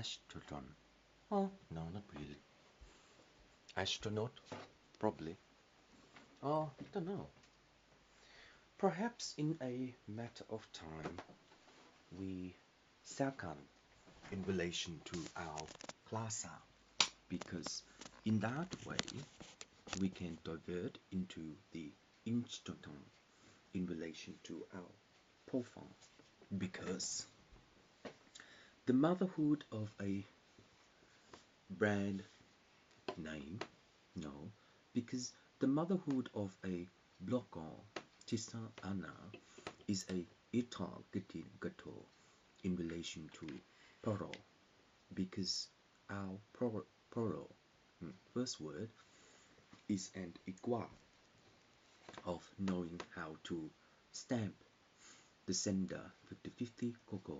astronaut. Oh, no, not really. Astronaut, probably. Oh, I don't know. Perhaps in a matter of time, we second in relation to our class out, because in that way we can divert into the instrument in relation to our profile, because the motherhood of a brand name, no, because the motherhood of a blogger, Tisa Anna, is a targeted gato in relation to poro, because our poro, first word, is an equal of knowing how to stamp the sender 50-50 coco,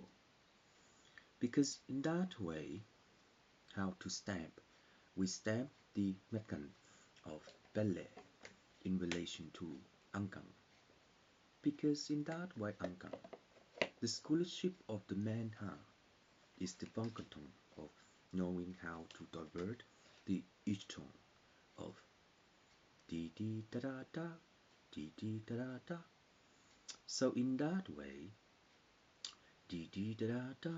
because in that way, how to stamp, we stamp the mechanism of ballet in relation to angkang, because in that way angkang, the scholarship of the manha is the function of knowing how to divert the each tone of di di da da da, di di da da da. So in that way, di di da da da,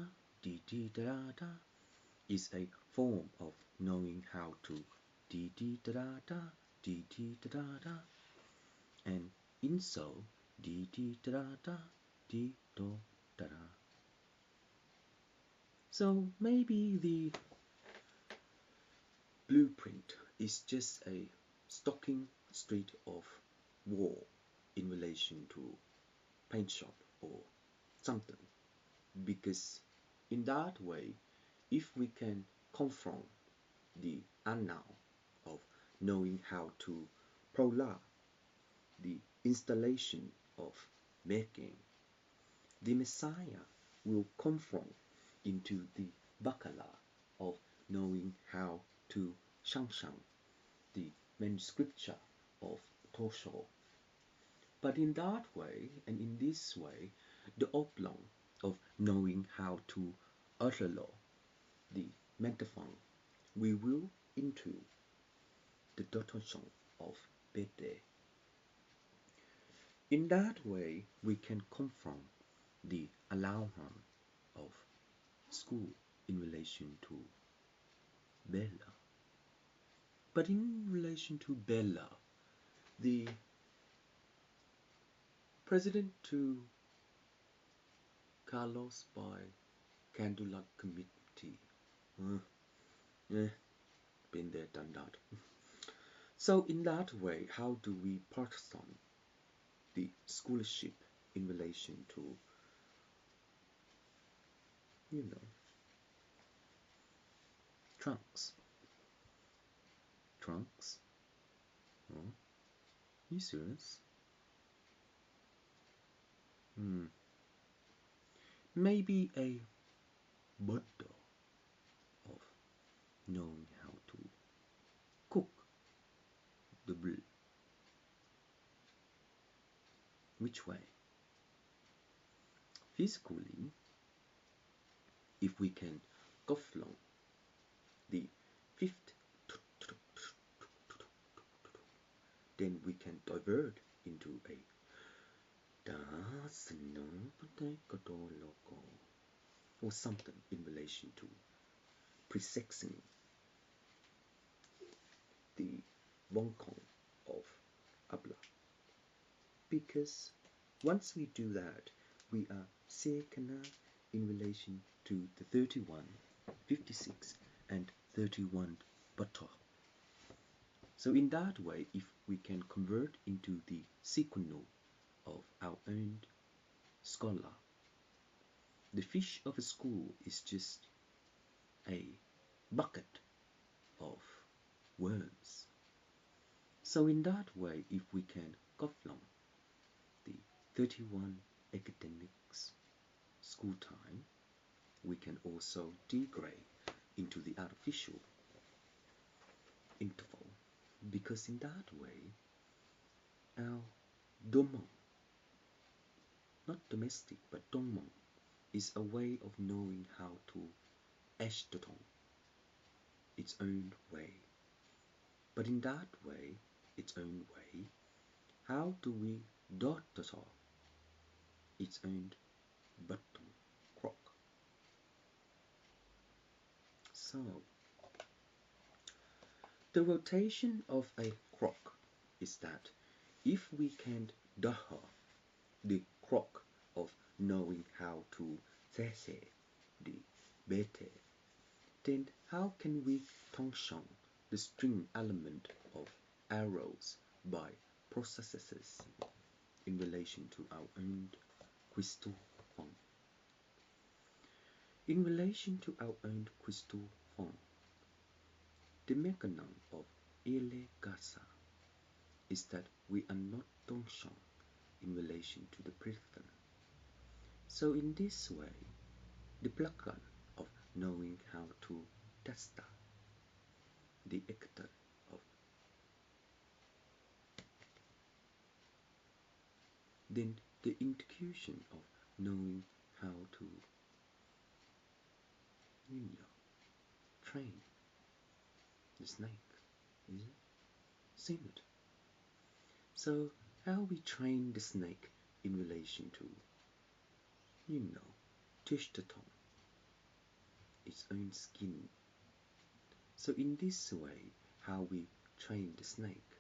di di da da da is a form of knowing how to di di da da da, di di da da da, and in so di di da da da, di do da da. So maybe the blueprint is just a stocking street of wall in relation to paint shop or something, because in that way, if we can confront the unknown of knowing how to prolong the installation of making, the Messiah will confront into the Bacala of knowing how to shang the manuscripture of Tosho. But in that way, and in this way, the oblong of knowing how to utterlo the metaphor, we will into the dotation of Bede. In that way, we can confront the allowance of school in relation to Bella. But in relation to Bella, the president to Carlos by Candula Committee. Been there, done that. So in that way, how do we partisan the scholarship in relation to, trunks? Trunks? Oh, you serious? Maybe a bottle of knowing how to cook the bread. Which way? Physically, if we can go along the fifth, then we can divert into a or something in relation to presexing the Wongkong of Abla. Because once we do that, we are Sekana in relation to the 31, 56, and 31 Bata. So in that way, if we can convert into the sequino of our own scholar, the fish of a school is just a bucket of worms. So in that way, if we can go from the 31 academics school time, we can also degrade into the artificial interval, because in that way, our domong, not domestic but domong, is a way of knowing how to eshtoton, its own way. But in that way, its own way, how do we dotator, its own button crock? So, the rotation of a crock is that if we can daha the crock of knowing how to these the bete, then how can we function the string element of arrows by processes in relation to our own crystal form? In relation to our own crystal form, the mechanism of Ile-Gasa is that we are not function in relation to the prism. So in this way, the plugin of knowing how to test the actor of then the intuition of knowing how to train the snake is it? Seen it. So how we train the snake in relation to Tishtaton, its own skin. So in this way, how we train the snake,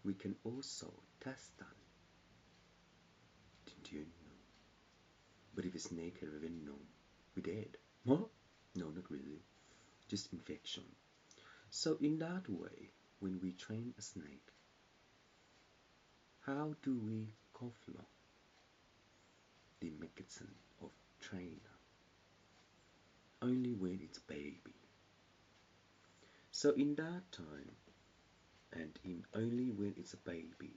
we can also test that. Didn't you know? But if a snake had ever known, we dead. What? No, not really. Just infection. So in that way, when we train a snake, how do we confirm the mechanism of trainer? Only when it's baby. So in that time, and in only when it's a baby,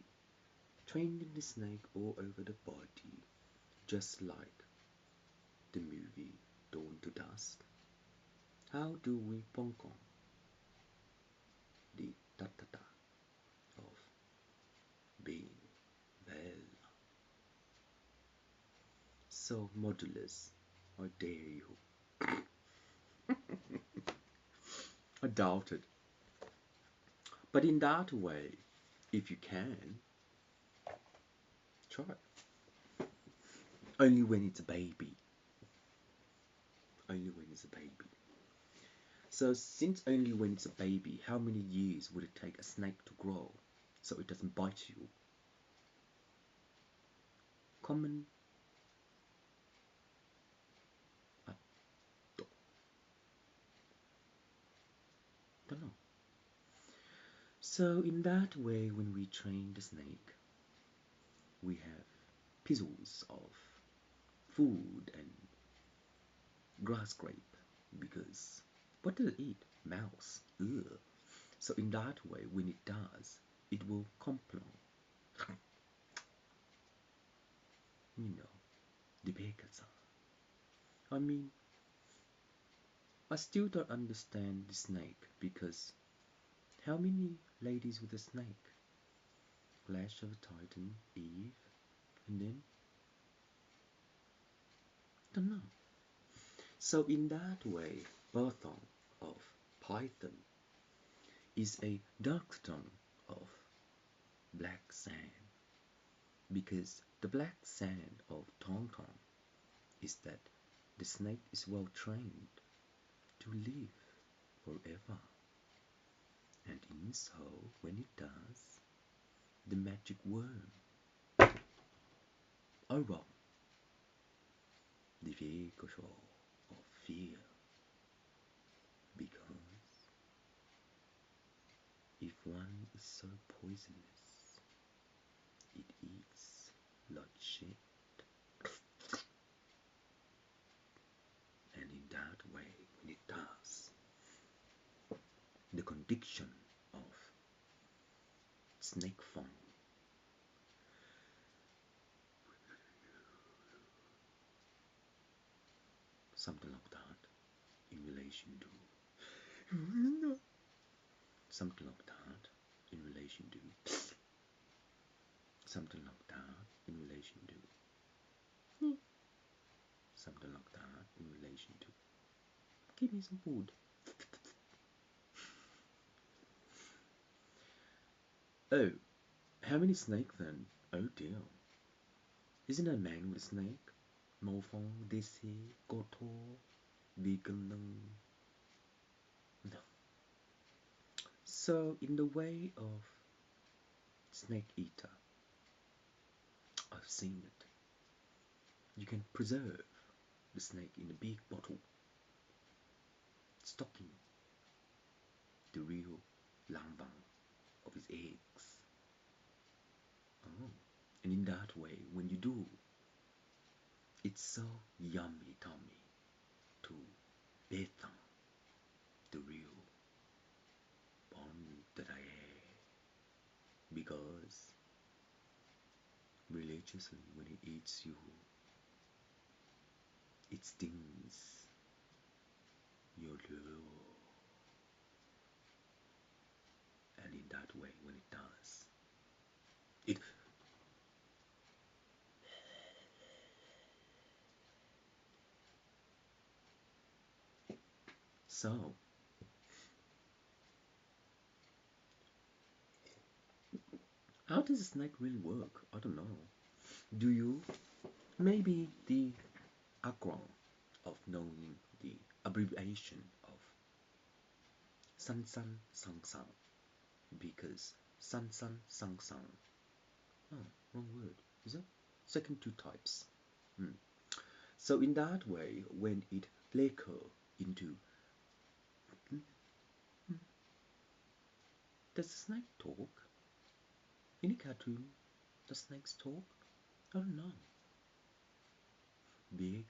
training the snake all over the body, just like the movie Dawn to Dusk. How do we pong the ta-ta-ta of being well? So modulus, I dare you. I doubt it. But in that way, if you can, try. Only when it's a baby. Only when it's a baby. So since only when it's a baby, how many years would it take a snake to grow so it doesn't bite you? Common. Don't know. So in that way, when we train the snake, we have pieces of food and grass grape, because what does it eat? Mouse. Ugh. So in that way, when it does, it will complement, the bakers. I mean, I still don't understand the snake, because how many ladies with a snake? Clash of the Titan, Eve, and then? Don't know. So in that way, Berthon of Python is a doctrine of black sand, because the black sand of Tonton is that the snake is well trained to live forever, and in so when it does, the magic worm, well, the vehicle of fear, because if one is so poisonous, it eats like shit. And in that way, when it does, the condition of snake form something like that in relation to something like that in relation to something like that in relation to something like that in relation to Give me some food. Oh, how many snakes then? Oh dear. Isn't a man with a snake? Mofong, DC, Goto, Vegan. No. So, in the way of snake eater, I've seen it. You can preserve the snake in a big bottle, stocking the real larvae of its eggs. Oh. And in that way, when you do, it's so yummy tummy to bathe the real bond that I have. Because religiously, when it eats you, it stings your love. And in that way, when it does, it so how does a snake really work? I don't know. Do you? Maybe the acronym of knowing the abbreviation of san san sang sang, because san san sang sang. Oh, wrong word. Is it? Second two types. So in that way, when it flicker into, does the snake talk? In a cartoon, does snakes talk? I don't know. Big.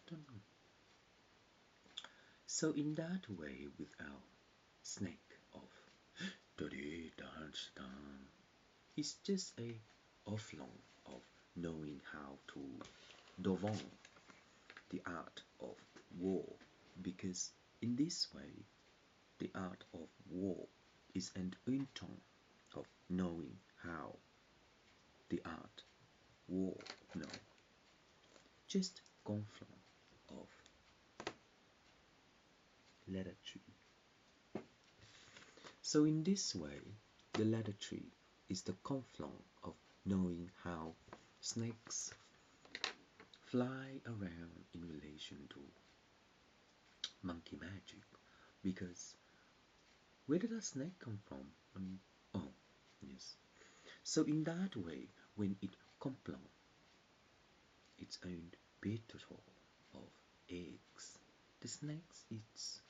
Don't know. So in that way, with our snake of today dance down, it's just a offline of knowing how to dovon the art of war, because in this way the art of war is an intern of knowing how the art war no just confluence of letter tree. So in this way, the letter tree is the confluence of knowing how snakes fly around in relation to monkey magic. Because where did a snake come from? Oh, yes. So in that way, when it confluence its own petal of eggs, the snake eats